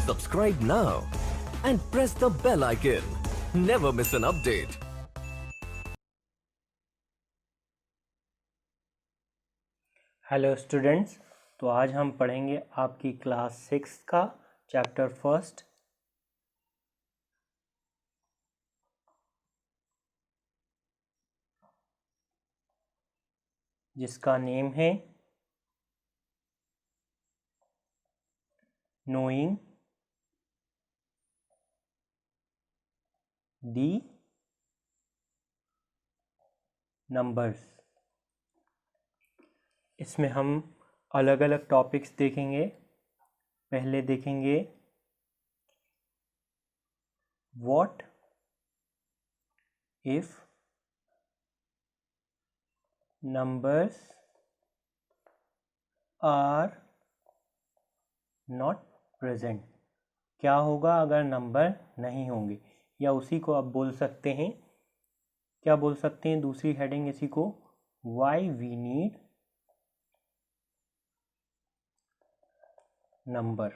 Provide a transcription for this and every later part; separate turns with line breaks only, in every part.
Subscribe now and press the bell icon. Never miss an update.
Hello students, तो आज हम पढ़ेंगे आपकी क्लास 6 का चैप्टर फर्स्ट, जिसका नेम है नोइंग दी नंबर्स। इसमें हम अलग अलग टॉपिक्स देखेंगे। पहले देखेंगे what if numbers are not present. क्या होगा अगर नंबर नहीं होंगे, या उसी को आप बोल सकते हैं, क्या बोल सकते हैं दूसरी हेडिंग इसी को, why we need number.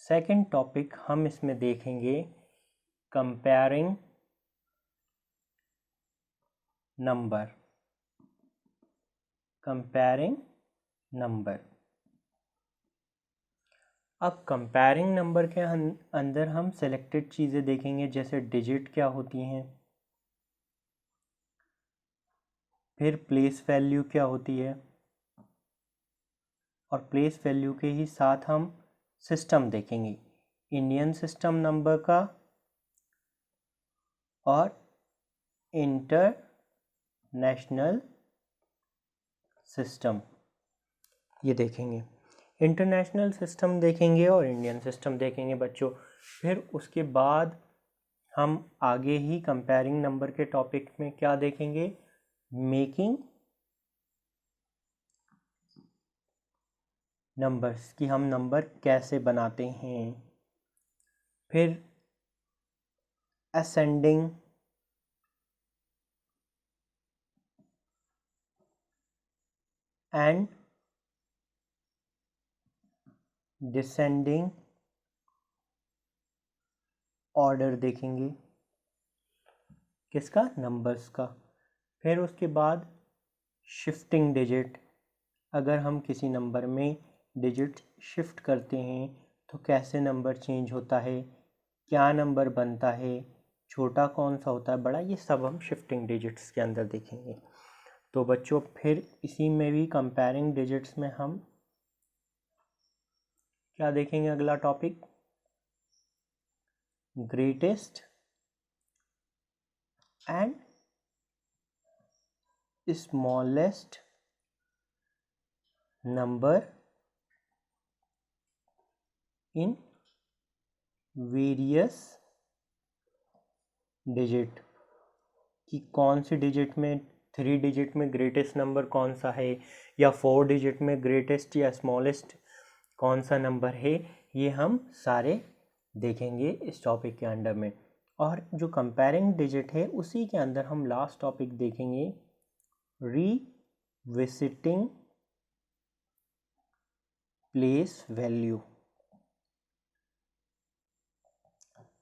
Second topic हम इसमें देखेंगे कंपेयरिंग नंबर। Comparing number. अब कंपेयरिंग नंबर के अंदर हम सेलेक्टेड चीज़ें देखेंगे, जैसे डिजिट क्या होती हैं, फिर प्लेस वैल्यू क्या होती है, और प्लेस वैल्यू के ही साथ हम सिस्टम देखेंगे, इंडियन सिस्टम नंबर का और इंटरनेशनल सिस्टम, ये देखेंगे। इंटरनेशनल सिस्टम देखेंगे और इंडियन सिस्टम देखेंगे बच्चों। फिर उसके बाद हम आगे ही कंपेयरिंग नंबर के टॉपिक में क्या देखेंगे, मेकिंग नंबर्स, कि हम नंबर कैसे बनाते हैं। फिर असेंडिंग एंड डिसेंडिंग ऑर्डर देखेंगे, किसका, नंबर्स का। फिर उसके बाद शिफ्टिंग डिजिट, अगर हम किसी नंबर में डिजिट शिफ्ट करते हैं तो कैसे नंबर चेंज होता है, क्या नंबर बनता है, छोटा कौन सा होता है, बड़ा, ये सब हम शिफ्टिंग डिजिट्स के अंदर देखेंगे। तो बच्चों फिर इसी में भी कंपेयरिंग डिजिट्स में हम क्या देखेंगे, अगला topic greatest and smallest number in various digit, कि कौन सी डिजिट में, 3 डिजिट में ग्रेटेस्ट नंबर कौन सा है, या 4 डिजिट में ग्रेटेस्ट या स्मॉलेस्ट कौन सा नंबर है, ये हम सारे देखेंगे इस टॉपिक के अंडर में। और जो कंपेयरिंग डिजिट है उसी के अंदर हम लास्ट टॉपिक देखेंगे रीविजिटिंग प्लेस वैल्यू,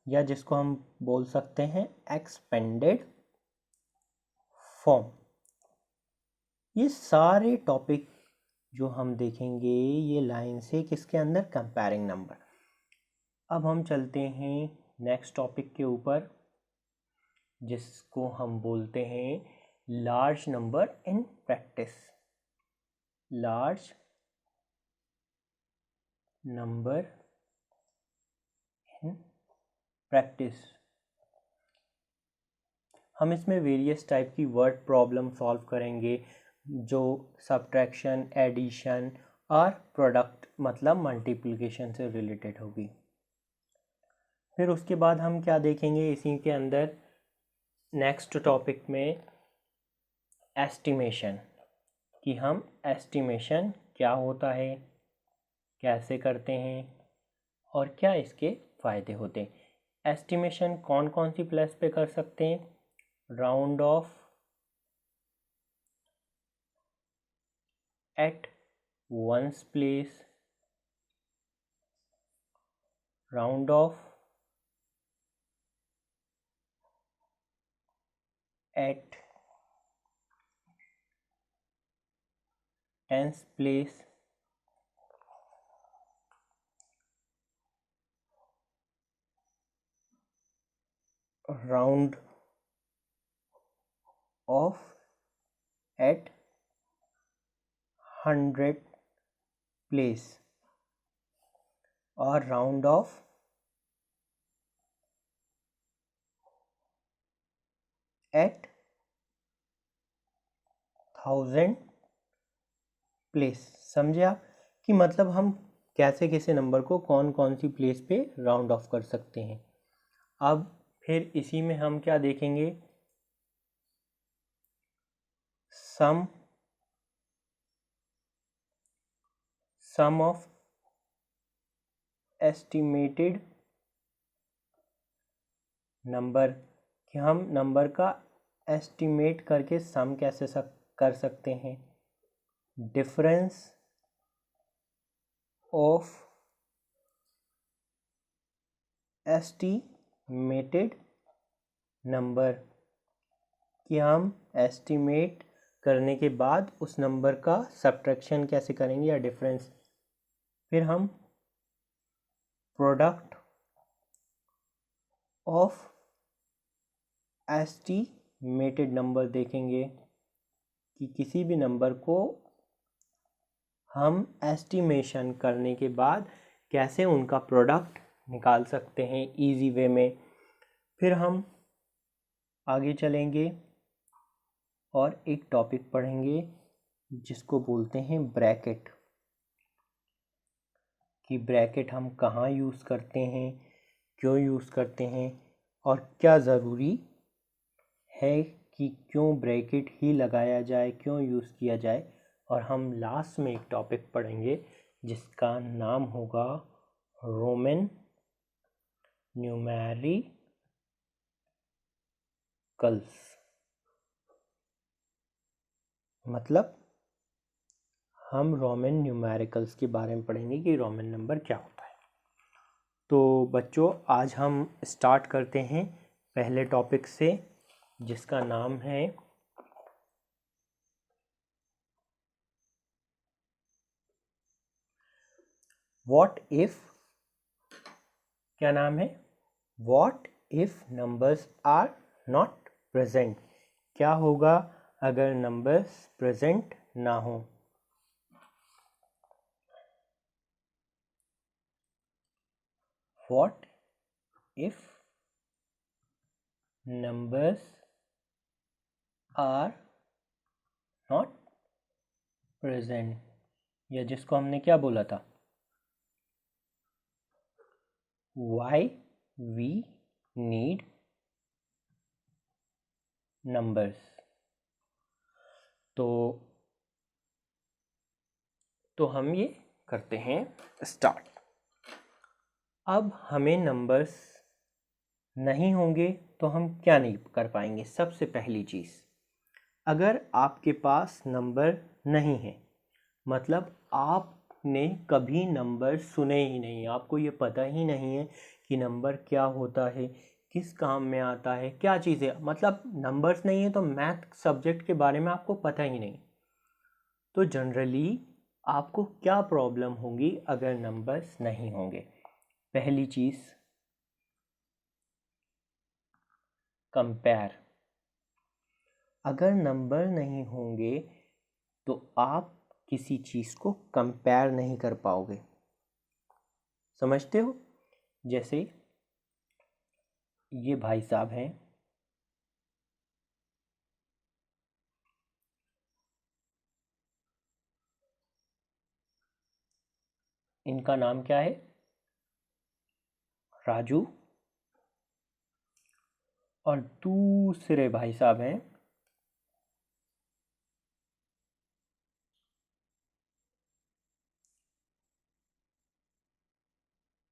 या जिसको हम बोल सकते हैं एक्सपेंडेड फॉर्म। ये सारे टॉपिक जो हम देखेंगे ये लाइन से किसके अंदर, कंपेयरिंग नंबर। अब हम चलते हैं नेक्स्ट टॉपिक के ऊपर, जिसको हम बोलते हैं large number in practice. Large number in practice. हम इसमें वेरियस टाइप की वर्ड प्रॉब्लम सॉल्व करेंगे, जो सब्ट्रैक्शन, एडिशन और प्रोडक्ट मतलब मल्टीप्लिकेशन से रिलेटेड होगी। फिर उसके बाद हम क्या देखेंगे इसी के अंदर नेक्स्ट टॉपिक में एस्टिमेशन, कि हम एस्टिमेशन क्या होता है, कैसे करते हैं और क्या इसके फ़ायदे होते हैं। एस्टिमेशन कौन कौन सी प्लेस पे कर सकते हैं, round off at ones place, round off at tenth place round off at 100 place और राउंड ऑफ एट 1000 प्लेस। समझे आप कि मतलब हम कैसे कैसे नंबर को कौन कौन सी प्लेस पे राउंड ऑफ कर सकते हैं। अब फिर इसी में हम क्या देखेंगे, सम ऑफ एस्टिमेटेड नंबर, कि हम नंबर का एस्टिमेट करके सम कैसे कर सकते हैं। डिफरेंस ऑफ एस्टिमेटेड नंबर, कि हम एस्टिमेट करने के बाद उस नंबर का सब्ट्रैक्शन कैसे करेंगे या डिफरेंस। फिर हम प्रोडक्ट ऑफ एस्टिमेटेड नंबर देखेंगे कि किसी भी नंबर को हम एस्टिमेशन करने के बाद कैसे उनका प्रोडक्ट निकाल सकते हैं इजी वे में। फिर हम आगे चलेंगे और एक टॉपिक पढ़ेंगे जिसको बोलते हैं ब्रैकेट, कि ब्रैकेट हम कहाँ यूज़ करते हैं, क्यों यूज़ करते हैं और क्या ज़रूरी है कि क्यों ब्रैकेट ही लगाया जाए, क्यों यूज़ किया जाए। और हम लास्ट में एक टॉपिक पढ़ेंगे जिसका नाम होगा रोमन न्यूमेरिकल्स, मतलब हम रोमन न्यूमेरिकल्स के बारे में पढ़ेंगे कि रोमन नंबर क्या होता है। तो बच्चों आज हम स्टार्ट करते हैं पहले टॉपिक से जिसका नाम है व्हाट इफ, क्या नाम है, what if numbers are not present, क्या होगा अगर नंबर्स प्रेजेंट ना हो। What if numbers are not present, या जिसको हमने क्या बोला था, वाई वी नीड नंबर्स। तो हम ये करते हैं स्टार्ट। अब हमें नंबर्स नहीं होंगे तो हम क्या नहीं कर पाएंगे। सबसे पहली चीज़, अगर आपके पास नंबर नहीं है मतलब आपने कभी नंबर सुने ही नहीं, आपको ये पता ही नहीं है कि नंबर क्या होता है, किस काम में आता है, क्या चीज़ें, मतलब नंबर्स नहीं है तो मैथ सब्जेक्ट के बारे में आपको पता ही नहीं, तो जनरली आपको क्या प्रॉब्लम होगी अगर नंबर्स नहीं होंगे। पहली चीज़, कंपेयर। अगर नंबर नहीं होंगे तो आप किसी चीज़ को कंपेयर नहीं कर पाओगे। समझते हो? जैसे ये भाई साहब हैं, इनका नाम क्या है, राजू, और दूसरे भाई साहब हैं,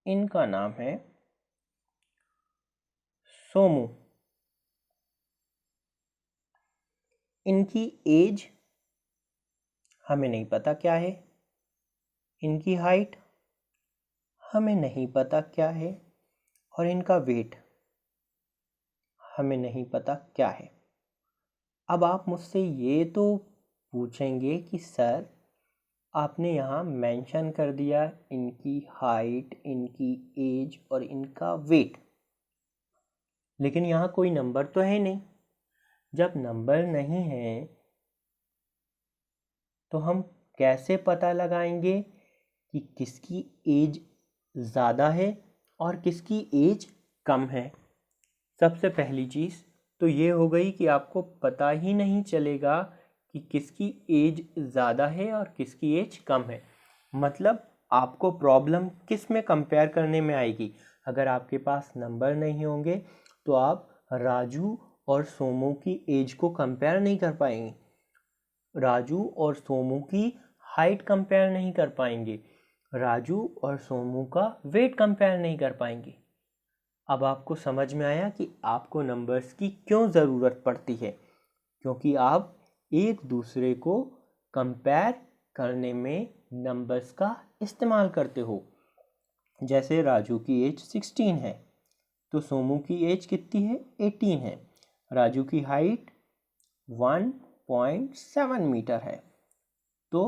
इनका नाम है सोमू। इनकी एज हमें नहीं पता क्या है, इनकी हाइट हमें नहीं पता क्या है और इनका वेट हमें नहीं पता क्या है। अब आप मुझसे ये तो पूछेंगे कि सर आपने यहाँ मेंशन कर दिया इनकी हाइट, इनकी एज और इनका वेट, लेकिन यहाँ कोई नंबर तो है नहीं। जब नंबर नहीं है तो हम कैसे पता लगाएंगे कि किसकी एज ज़्यादा है और किसकी एज कम है? सबसे पहली चीज़ तो ये हो गई कि आपको पता ही नहीं चलेगा कि किसकी एज ज़्यादा है और किसकी एज कम है। मतलब आपको प्रॉब्लम किस में कंपेयर करने में आएगी? अगर आपके पास नंबर नहीं होंगे तो आप राजू और सोमू की एज को कंपेयर नहीं कर पाएंगे, राजू और सोमू की हाइट कंपेयर नहीं कर पाएंगे, राजू और सोमू का वेट कंपेयर नहीं कर पाएंगे। अब आपको समझ में आया कि आपको नंबर्स की क्यों ज़रूरत पड़ती है, क्योंकि आप एक दूसरे को कंपेयर करने में नंबर्स का इस्तेमाल करते हो। जैसे राजू की एज 16 है तो सोमू की एज कितनी है? 18 है। राजू की हाइट 1.7 मीटर है तो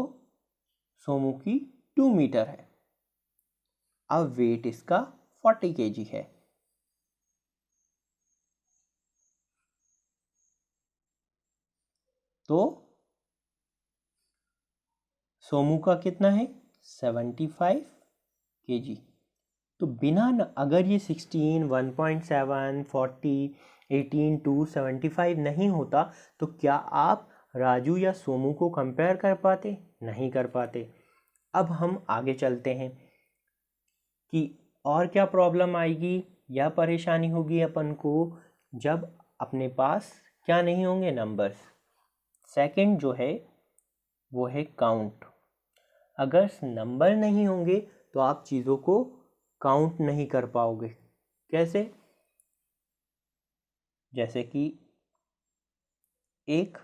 सोमू की 2 मीटर है। अब वेट इसका 40 kg है। तो सोमू का कितना है? 75 kg। तो बिना अगर ये 16, 1.7, 40, 18 to 75 नहीं होता तो क्या आप राजू या सोमू को कंपेयर कर पाते? नहीं कर पाते। अब हम आगे चलते हैं कि और क्या प्रॉब्लम आएगी या परेशानी होगी अपन को जब अपने पास क्या नहीं होंगे? नंबर्स। सेकंड जो है वो है काउंट। अगर नंबर नहीं होंगे तो आप चीज़ों को काउंट नहीं कर पाओगे। कैसे? जैसे कि एक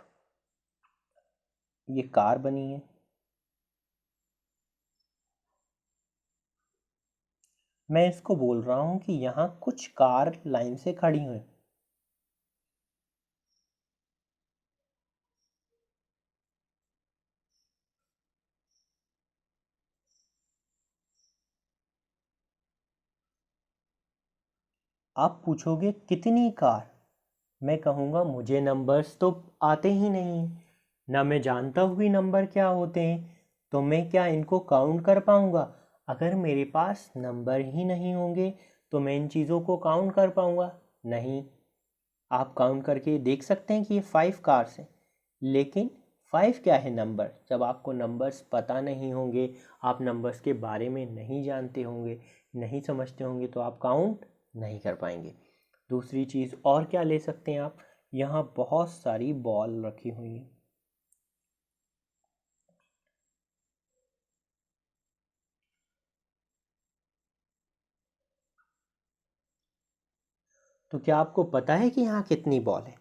ये कार बनी है, मैं इसको बोल रहा हूँ कि यहाँ कुछ कार लाइन से खड़ी हुई। आप पूछोगे कितनी कार? मैं कहूँगा मुझे नंबर्स तो आते ही नहीं, ना मैं जानता हूँ कि नंबर क्या होते हैं, तो मैं क्या इनको काउंट कर पाऊँगा? अगर मेरे पास नंबर ही नहीं होंगे तो मैं इन चीज़ों को काउंट कर पाऊँगा? नहीं। आप काउंट करके देख सकते हैं कि ये 5 कार्स हैं, लेकिन 5 क्या है? नंबर। जब आपको नंबर्स पता नहीं होंगे, आप नंबर्स के बारे में नहीं जानते होंगे, नहीं समझते होंगे, तो आप काउंट नहीं कर पाएंगे। दूसरी चीज़ और क्या ले सकते हैं आप? यहाँ बहुत सारी बॉल रखी हुई हैं। तो क्या आपको पता है कि यहाँ कितनी बॉल है?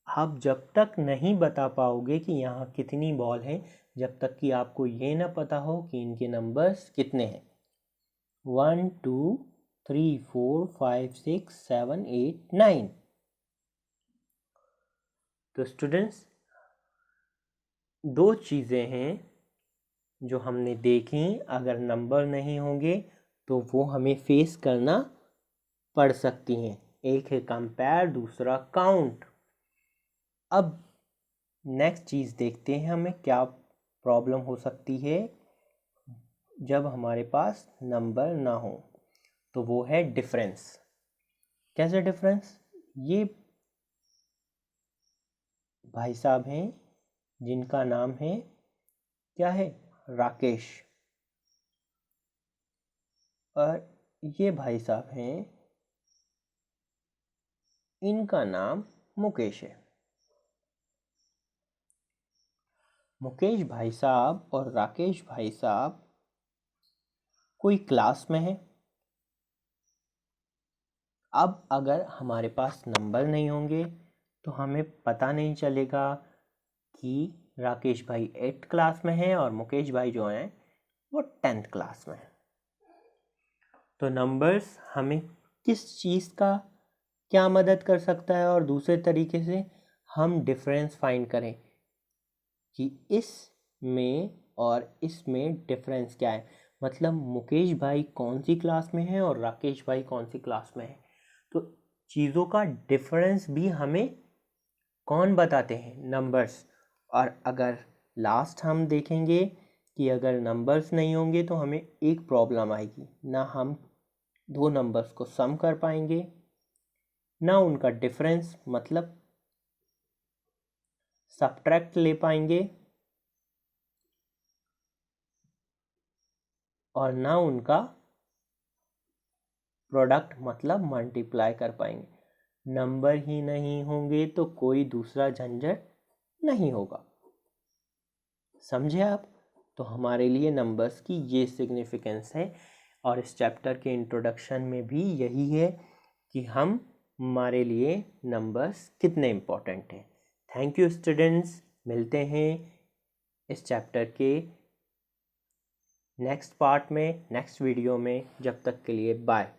आप जब तक नहीं बता पाओगे कि यहाँ कितनी बॉल है, जब तक कि आपको ये ना पता हो कि इनके नंबर्स कितने हैं। 1 2 3 4 5 6 7 8 9। तो स्टूडेंट्स, दो चीज़ें हैं जो हमने देखी। अगर नंबर नहीं होंगे तो वो हमें फेस करना पड़ सकती हैं। एक है कंपेयर, दूसरा काउंट। अब नेक्स्ट चीज़ देखते हैं हमें क्या प्रॉब्लम हो सकती है जब हमारे पास नंबर ना हो। तो वो है डिफरेंस। कैसे डिफरेंस? ये भाई साहब हैं जिनका नाम है क्या है? राकेश। और ये भाई साहब हैं, इनका नाम मुकेश है। मुकेश भाई साहब और राकेश भाई साहब कोई क्लास में है। अब अगर हमारे पास नंबर नहीं होंगे तो हमें पता नहीं चलेगा कि राकेश भाई 8th क्लास में है और मुकेश भाई जो हैं वो 10th क्लास में है। तो नंबर्स हमें किस चीज़ का क्या मदद कर सकता है, और दूसरे तरीके से हम डिफरेंस फाइंड करें कि इसमें और इसमें डिफरेंस क्या है। मतलब मुकेश भाई कौन सी क्लास में है और राकेश भाई कौन सी क्लास में है, तो चीज़ों का डिफरेंस भी हमें कौन बताते हैं, नंबर्स। और अगर लास्ट हम देखेंगे कि अगर नंबर्स नहीं होंगे तो हमें एक प्रॉब्लम आएगी, ना हम दो नंबर्स को सम कर पाएंगे, ना उनका डिफरेंस मतलब सब्ट्रैक्ट ले पाएंगे, और ना उनका प्रोडक्ट मतलब मल्टीप्लाई कर पाएंगे। नंबर ही नहीं होंगे तो कोई दूसरा झंझट नहीं होगा। समझे आप? तो हमारे लिए नंबर्स की ये सिग्निफिकेंस है, और इस चैप्टर के इंट्रोडक्शन में भी यही है कि हमारे लिए नंबर्स कितने इम्पोर्टेंट हैं। थैंक यू स्टूडेंट्स, मिलते हैं इस चैप्टर के नेक्स्ट पार्ट में, नेक्स्ट वीडियो में। जब तक के लिए बाय।